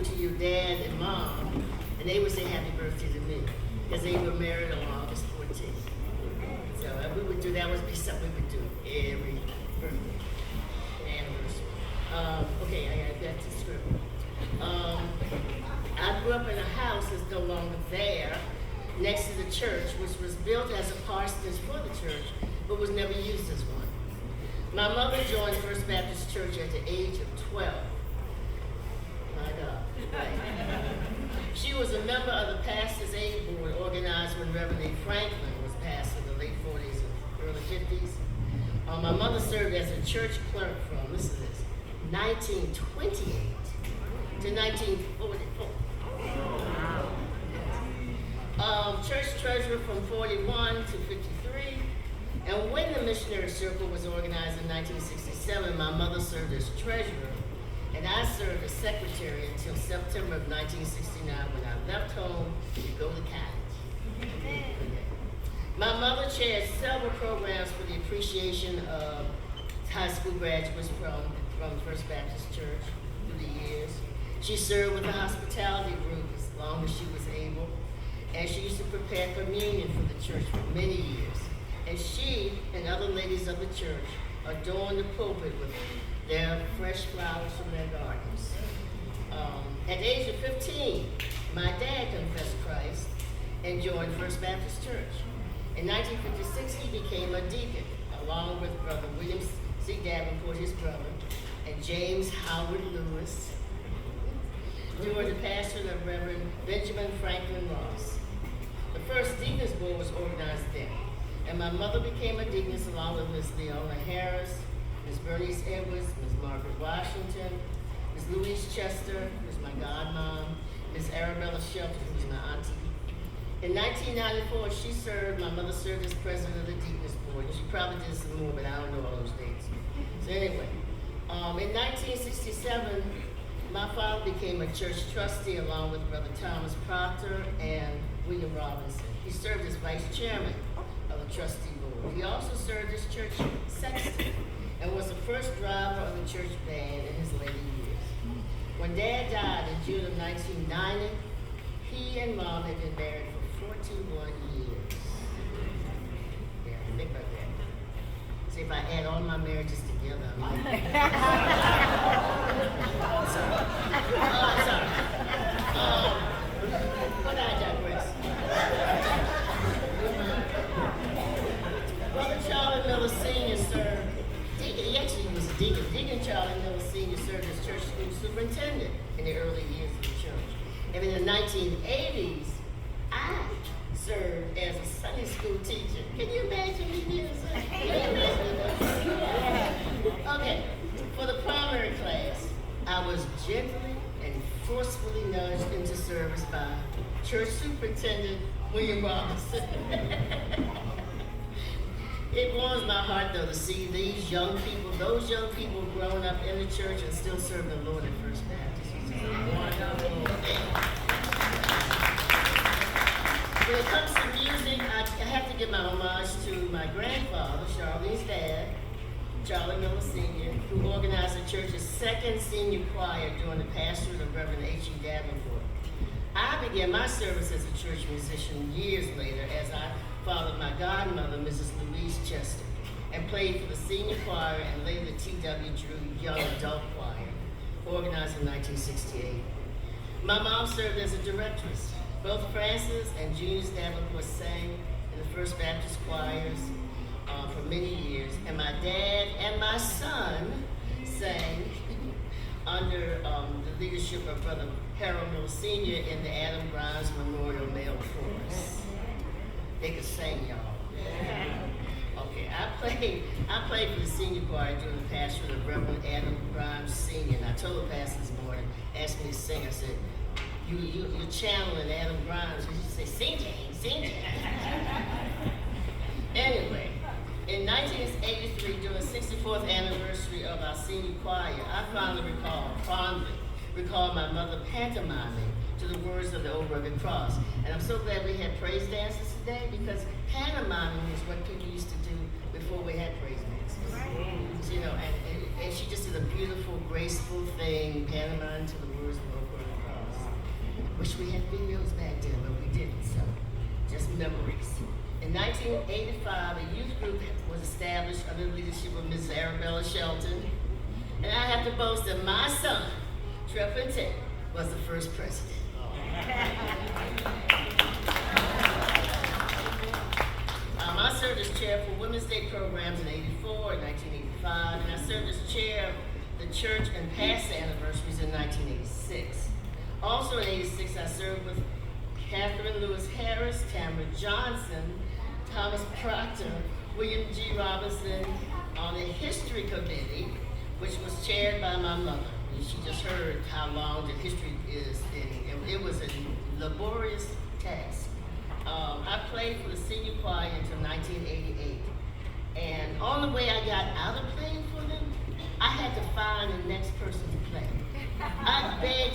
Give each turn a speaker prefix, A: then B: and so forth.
A: to your dad and mom, and they would say happy birthday to me, because they were married on August 14th. So we would do, that would be something we would do every birthday, anniversary. Okay, I got back to the script. I grew up in a house that's no longer there, next to the church, which was built as a parsonage for the church, but was never used as one. My mother joined First Baptist Church at the age of 12. My God. Right. She was a member of the Pastors' Aid Board organized when Reverend A. Franklin was pastor in the late 40s and early 50s. My mother served as a church clerk from, listen to this, 1928 to 1944. Church treasurer from 41 to 53. And when the missionary circle was organized in 1967, my mother served as treasurer, and I served as secretary until September of 1969 when I left home to go to college. My mother chaired several programs for the appreciation of high school graduates from First Baptist Church through the years. She served with the hospitality group as long as she was able, and she used to prepare communion for the church for many years. And she and other ladies of the church adorned the pulpit with their fresh flowers from their gardens. At the age of 15, my dad confessed Christ and joined First Baptist Church. In 1956, he became a deacon, along with Brother William C. Davenport, his brother, and James Howard Lewis, during the pastorate of Reverend Benjamin Franklin Ross. The first deaconess board was organized then, and my mother became a deaconess along with Miss Leona Harris, Miss Bernice Edwards, Miss Margaret Washington, Miss Louise Chester, who's my godmom, Miss Arabella Shelton, who's my auntie. In 1994, my mother served as president of the deaconess board, and she probably did some more, but I don't know all those dates. So anyway, in 1967, my father became a church trustee along with Brother Thomas Proctor and William Robinson. He served as vice chairman of the trustee board. He also served as church sexton and was the first driver of the church band in his later years. When Dad died in June of 1990, he and Mom had been married for 41 years. Yeah, think about that. See, if I add all my marriages together, I'm like... sorry. But I digress. Brother Charlie Miller Sr. served, he actually was a deacon. Deacon Charlie Miller Sr. served as church school superintendent in the early years of the church. And in the 1980s, I served as a Sunday school teacher. Can you imagine me being a Sunday school teacher? Okay, for the primary class, I was gently and forcefully nudged into service by church superintendent William Robinson. It warms my heart, though, to see these young people, those young people growing up in the church and still serving the Lord at First Baptist. It's a wonderful thing. When it comes to music, I have to give my homage to my grandfather, Charlene's dad, Charlie Miller Sr., who organized the church's second senior choir during the pastorate of Reverend H.E. Davenport. I began my service as a church musician years later as I followed my godmother, Mrs. Louise Chester, and played for the senior choir and later the T.W. Drew Young Adult Choir, organized in 1968. My mom served as a directress. Both Francis and Junius Davenport sang in the First Baptist choirs for many years, and my dad and my son sang under the leadership of Brother Harold Miller Sr. in the Adam Grimes Memorial Male Chorus. They could sing, y'all. Okay, I played for the senior choir during the pastorate of Reverend Adam Grimes Sr. And I told the pastor this morning, asked me to sing. I said, you're channeling Adam Grimes. He used to say, sing, James, sing, James. Anyway, in 1983, during the 64th anniversary of our senior choir, I fondly recall my mother pantomiming to the words of the Old Rugged Cross. And I'm so glad we had praise dances today, because pantomiming is what people used to do before we had praise dances. Right. So, you know, and she just did a beautiful, graceful thing, pantomiming to the words of the Old Rugged Cross. Wish we had videos back then, but we didn't, so just memories. In 1985, a youth group was established under the leadership of Ms. Arabella Shelton, and I have to boast that my son, Trepente, was the first president. I served as chair for Women's Day programs in '84 and 1985, and I served as chair of the church and past anniversaries in 1986. Also in '86, I served with Catherine Lewis Harris, Tamara Johnson, Thomas Proctor, William G. Robinson on the History Committee, which was chaired by my mother. She just heard how long the history is, and it was a laborious task. I played for the senior choir until 1988, and on the way I got out of playing for them, I had to find the next person to play. I begged